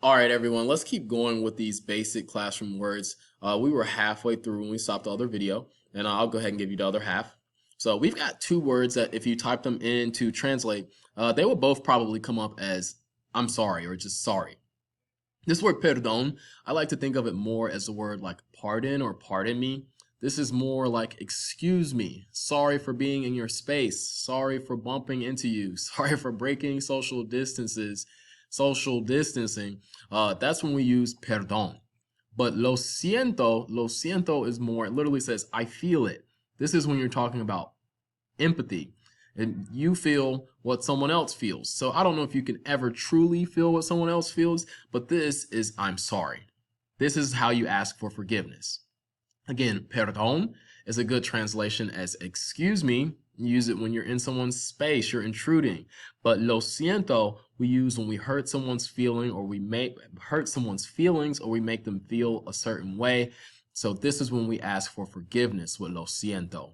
All right, everyone, let's keep going with these basic classroom words. We were halfway through when we stopped the other video, and I'll go ahead and give you the other half. So we've got two words that if you type them in to translate, they will both probably come up as I'm sorry or just sorry. This word perdón, I like to think of it more as the word like pardon or pardon me. This is more like excuse me, sorry for being in your space, sorry for bumping into you, sorry for breaking social distancing. That's when we use perdón. But lo siento is more, it literally says I feel it. This is when you're talking about empathy and you feel what someone else feels. So I don't know if you can ever truly feel what someone else feels, but this is I'm sorry. This is how you ask for forgiveness. Again, perdón is a good translation as excuse me. You use it when you're in someone's space, you're intruding. But lo siento we use when we hurt someone's feeling or we make hurt someone's feelings or we make them feel a certain way. So this is when we ask for forgiveness with lo siento.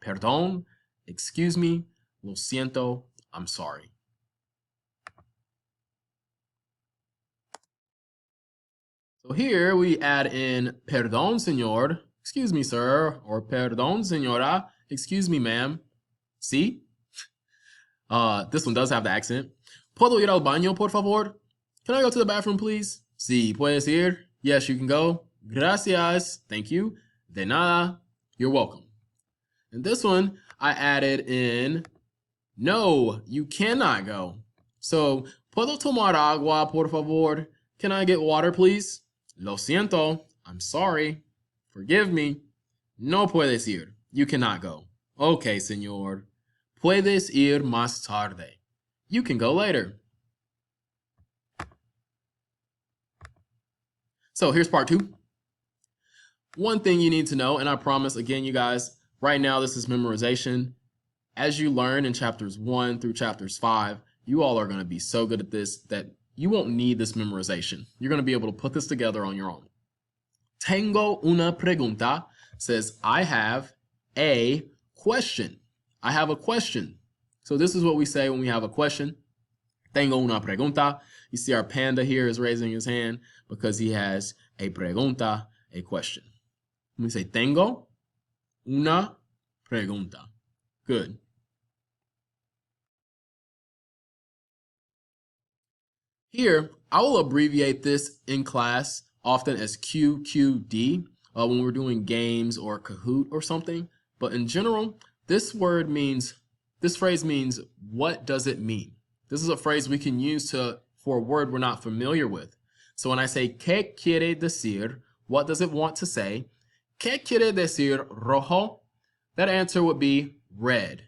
Perdón, excuse me, lo siento, I'm sorry. So here we add in perdón, señor, excuse me, sir, or perdón, señora, excuse me, ma'am. See? This one does have the accent. ¿Puedo ir al baño, por favor? Can I go to the bathroom, please? Sí, puedes ir. Yes, you can go. Gracias. Thank you. De nada. You're welcome. And this one, I added in, no, you cannot go. So, ¿puedo tomar agua, por favor? Can I get water, please? Lo siento. I'm sorry. Forgive me. No puedes ir. You cannot go. Okay, señor. Puedes ir más tarde. You can go later. So here's part 2. One thing you need to know, and I promise again, you guys, right now this is memorization. As you learn in chapters 1 through chapters 5, you all are going to be so good at this that you won't need this memorization. You're going to be able to put this together on your own. Tengo una pregunta says I have a question. I have a question. So this is what we say when we have a question. Tengo una pregunta. You see our panda here is raising his hand because he has a pregunta, a question. When we say tengo una pregunta. Good. Here, I will abbreviate this in class often as QQD when we're doing games or Kahoot or something. But in general, this phrase means, what does it mean? This is a phrase we can use for a word we're not familiar with. So when I say, ¿qué quiere decir? What does it want to say? ¿Qué quiere decir rojo? That answer would be red.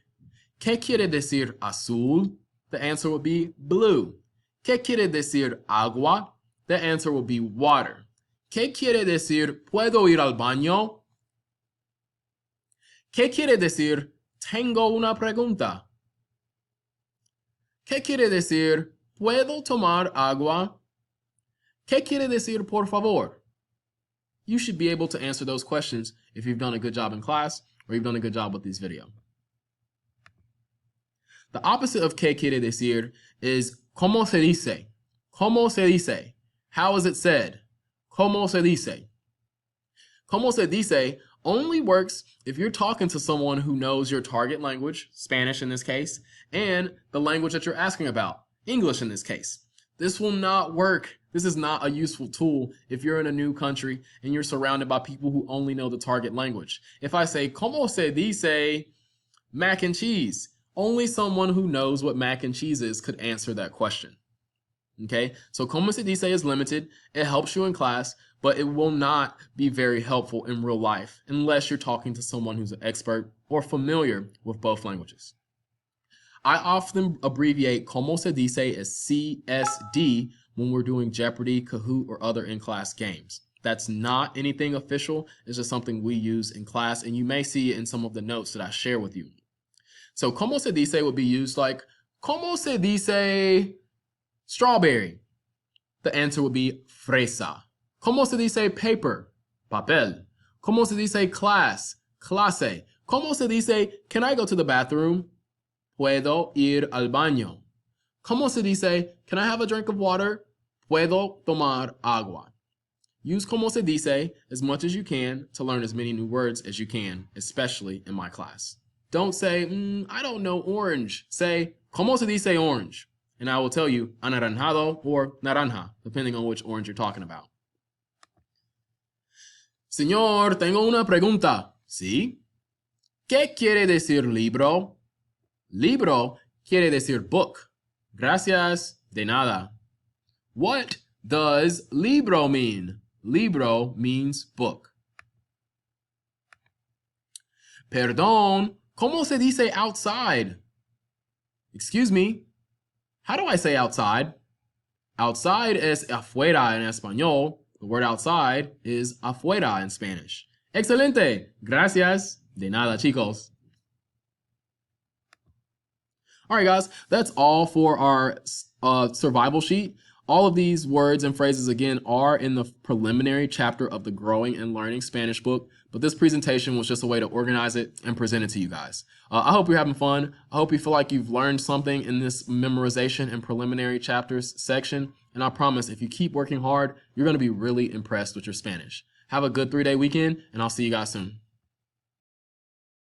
¿Qué quiere decir azul? The answer would be blue. ¿Qué quiere decir agua? The answer would be water. ¿Qué quiere decir puedo ir al baño? ¿Qué quiere decir tengo una pregunta? ¿Qué quiere decir puedo tomar agua? ¿Qué quiere decir por favor? You should be able to answer those questions if you've done a good job in class or you've done a good job with this video. The opposite of ¿qué quiere decir is ¿cómo se dice? ¿Cómo se dice? How is it said? ¿Cómo se dice? ¿Cómo se dice only works if you're talking to someone who knows your target language, Spanish in this case, and the language that you're asking about, English in this case. This will not work. This is not a useful tool if you're in a new country and you're surrounded by people who only know the target language. If I say, ¿cómo se dice mac and cheese? Only someone who knows what mac and cheese is could answer that question. Okay, so ¿cómo se dice is limited. It helps you in class, but it will not be very helpful in real life unless you're talking to someone who's an expert or familiar with both languages. I often abbreviate ¿cómo se dice as CSD when we're doing Jeopardy, Kahoot, or other in-class games. That's not anything official. It's just something we use in class, and you may see it in some of the notes that I share with you. So ¿cómo se dice would be used like ¿cómo se dice strawberry? The answer would be fresa. ¿Cómo se dice paper? Papel. ¿Cómo se dice class? Clase. ¿Cómo se dice can I go to the bathroom? Puedo ir al baño. ¿Cómo se dice can I have a drink of water? Puedo tomar agua. Use como se dice as much as you can to learn as many new words as you can, especially in my class. Don't say, I don't know orange. Say, como se dice orange? And I will tell you anaranjado or naranja, depending on which orange you're talking about. Señor, tengo una pregunta. ¿Sí? ¿Qué quiere decir libro? Libro quiere decir book. Gracias, de nada. What does libro mean? Libro means book. Perdón, ¿cómo se dice outside? Excuse me, how do I say outside? Outside es afuera en español. The word outside is afuera in Spanish. Excelente. Gracias. De nada, chicos. All right, guys, that's all for our survival sheet. All of these words and phrases, again, are in the preliminary chapter of the Growing and Learning Spanish book, but this presentation was just a way to organize it and present it to you guys. I hope you're having fun. I hope you feel like you've learned something in this memorization and preliminary chapters section, and I promise if you keep working hard, you're going to be really impressed with your Spanish. Have a good 3-day weekend, and I'll see you guys soon.